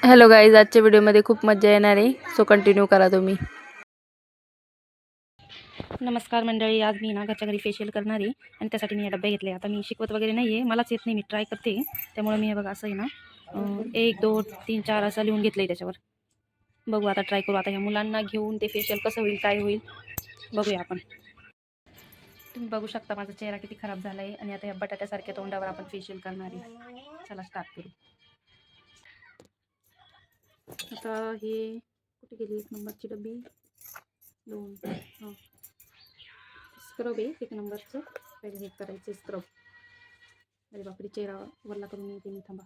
Hello guys, आजच्या व्हिडिओमध्ये खूप मजा येणार आहे, सो कंटिन्यू करा तुम्ही. नमस्कार मंडळी, आज मी ना घरच्या घरी फेशियल करणार आहे आणि त्यासाठी मी हे डब्बे घेतले. आता मी शिकवत वगैरे नाही आहे, मलाच येत नाही, मी ट्राय करते. त्यामुळे मी हे बघा असं आहे ना 1 2 3 4 असं लिहून घेतलं आहे त्याच्यावर. बघू आता, ट्राय करू आता ह्या मुलांना घेऊन ते फेशियल कसं होईल, काय होईल बघूया आपण. तुम्ही बघू शकता माझा चेहरा किती खराब झाला आहे आणि आता या बटाट्यासारख्या तोंडावर आपण फेशियल करणार आहे. चला स्टार्ट करू. आता हे कुठे गेली 1 नंबरची डब्बी, 2 हां स्क्रब आहे 1 नंबरचं. पहिले हे करायचं स्क्रब. अरे बापरे, चेहरा वल्ला करून येते मी, थांबा.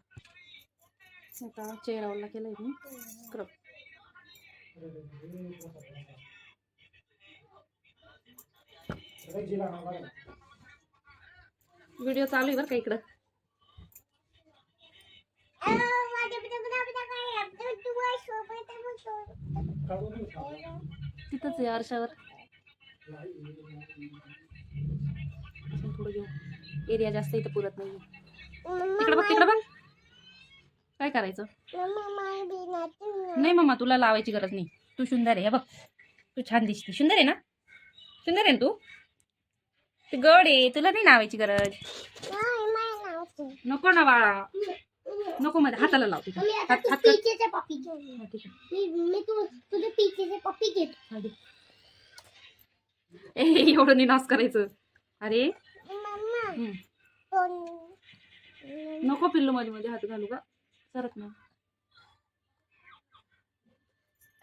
आता चेहरा वल्ला केला आहे मी, स्क्रब. व्हिडिओ चालू आहे बरं का इकडं. तिथंच आहे आरशावर. थोडं घेऊ, एरिया जास्त इथं पुरत नाही. तिकडं बघ, तिकडं बघ. काय करायचं नाही मम्मा, तुला लावायची गरज नाही. तू सुंदर आहे, बघ तू छान दिसते. सुंदर आहे ना, सुंदर आहे ना तू. तू गड आहे, तुला नाही लावायची गरज. नको ना बाळा, नको, मध्ये हाताला लावते. एवढं निनास करायचं. अरे नको पिल्लू, मध्ये मध्ये हात घालू का, सरक ना.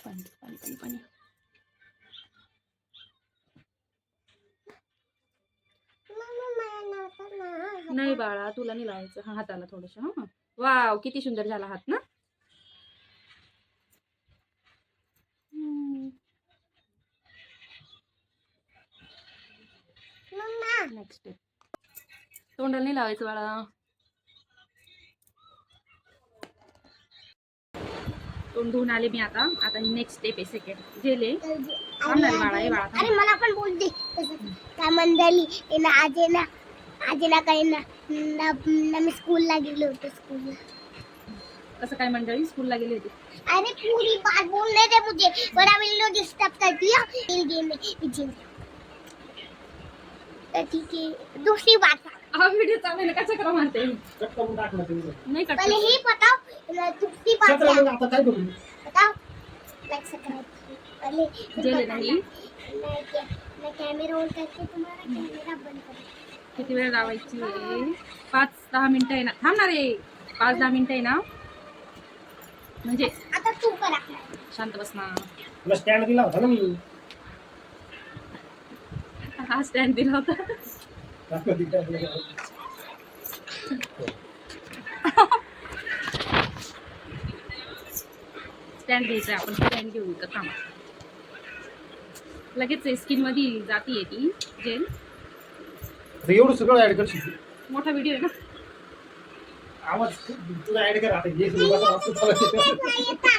पाणी पाणी पाणी पाणी. नाही बाळा, तुला नाही लावायचं. हा, हाताला थोडस. हा, वाव किती सुंदर झाला हात ना. नेक्स्ट स्टेप, तोंडाला नाही लावायचं बाळा. तोंड धुवून आले मी. आता ही नेक्स्ट स्टेप आहे, सेकंड गेले. अरे मला पण बोल दे काय मंडळी आजीला काही ना मी स्कूलला गेले होते. स्कूलला कसं काय मंडळी, स्कूलला गेले होते? अरे पूरी बात बोलने दे मुझे, बड़ा वीडियो डिस्टर्ब कर दिया गेम में पीछे. ठीक है, दूसरी बात. हा व्हिडिओ चालू आहे ना, कसा करा मारते नाही का? पहले ही बताओ, दूसरी बात क्या आता काय करू बताओ. लाइक सब्सक्राइब पहले जेले नाही. मैं कैमरा ऑन करके तुम्हारा कैमरा बंद करूँ. किती वेळ लावायची आहे? 5-10 मिनिटं आहे ना. थांबणार आहे, 5-10 मिनिटं आहे ना. म्हणजे आता तू करा, शांत बस ना. तुला स्टँड दिला होता ना मी. हा स्टँड दिला होता. स्टँड घ्यायचा आपण, स्टँड घेऊ का? थांबा, लगेच स्किन मध्ये जाती ती जेल. एवढं सगळं ऍड करशील? मोठा व्हिडिओ आहे ना. आवाज तुला ऍड कर आता.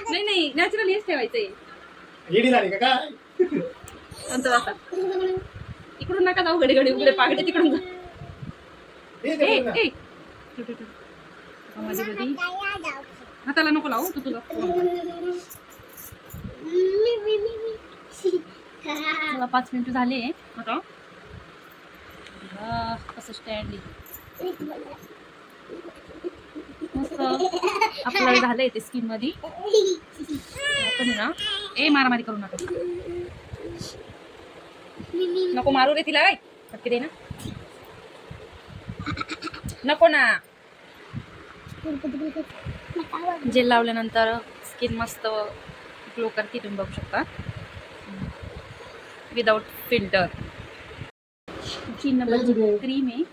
नाही, नॅचरल हेच ठेवायचंय. येडी झाली का काय? शांत बसा. इकडून नका जाऊ, घडी घडी उघडे पागडे तिकडून जा. हाताला नको लावू तू, तुला 5 मिनिट झाले. आता कसं स्टँड मस्त आपल्याला झालंय ते स्किन मध्ये. आपण ना मारामारी करू नका. नको मारू रे तिला, फटके दे ना. नको ना. जेल लावल्यानंतर स्किन मस्त ग्लो करते, तुम्ही बघू शकता. Without filter. 3 नंबरची क्रीम आहे.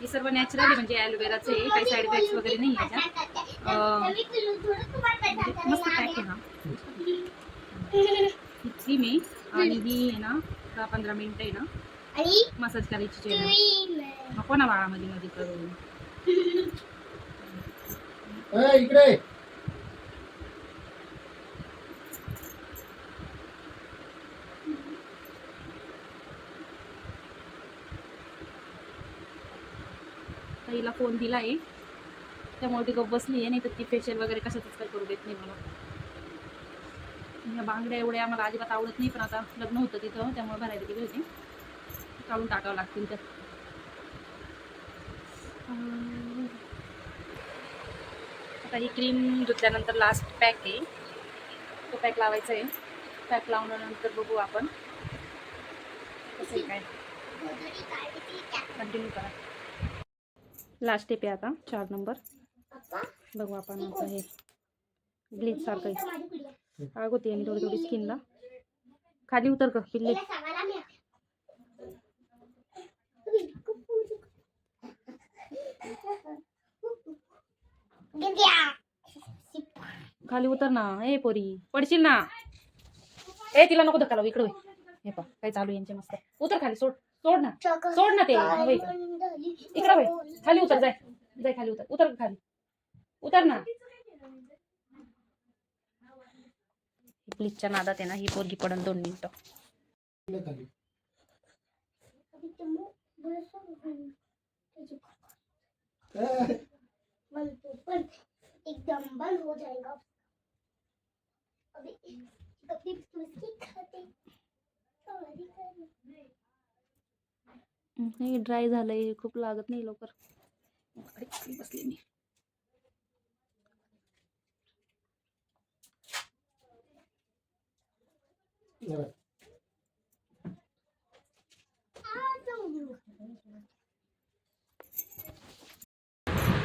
हे सर्व नॅचरल आहे, म्हणजे ॲलोवेराचं आहे, काही साईड इफेक्ट्स वगैरे नाही याच्यात. मस्त पॅक आहे ना. ही क्रीम आहे आणि ही आहे ना 10-15 मिनिटं आहे ना मसाज करायची चेहरा. नको ना बाळा, मध्ये मध्ये करून. इकडे ताईला फोन दिला आहे. त्यामुळे ती गप्प बसली आहे, नाही तर ती फेशियल वगैरे कशातच काय करू देत नाही मला. ह्या बांगड्या एवढ्या मला अजिबात आवडत नाही, पण आता लग्न होतं तिथं त्यामुळे भरायला गेली होती, काढून टाकावं लागतील तर. आता ही क्रीम धुतल्यानंतर लास्ट पॅक आहे, तो पॅक लावायचा आहे. पॅक लावल्यानंतर बघू आपण कसं आहे काय, कंटिन्यू करा. लास्ट स्टेप आहे आता 4 नंबर. बघू आपण आता हे ब्लीच सारखं आग होती आणि थोडी थोडी स्किनला. खाली उतर का पिल्ले. खाली उतर ना, ए पोरी पडशील ना. ए तिला नको धक्का लावू, इकडे होय. हे पा काय चालू यांचे मस्त. उतर खाली, सोड सोड ना, सोड ना ते. इकडे होय, खाली उतर, जाय जाय खाली उतर. उतर खाली, उतर ना. प्लीजच्या नादात आहे ना ही पोरगी पडन 2 मिनिटं. एकदम बंद हो जाएगा अभी कभी खाते हे ड्राय झालंय, खूप लागत नाही लवकर. बसली मी.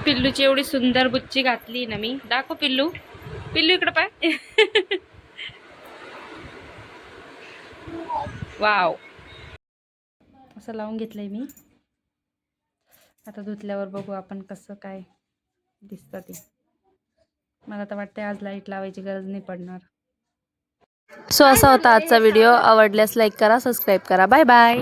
पिल्लूची एवढी सुंदर बुच्ची घातली ना मी. दाखव पिल्लू, पिल्लू इकडे पाय. वाव, असं लावून घेतलंय मी. आता धुतल्यावर बघू आपण कसं काय दिसतं ते. मला तर वाटतंय आज लाईट लावायची गरज नाही पडणार. सो असा होता आजचा व्हिडिओ. आवडल्यास लाईक करा, सबस्क्राईब करा. Bye bye.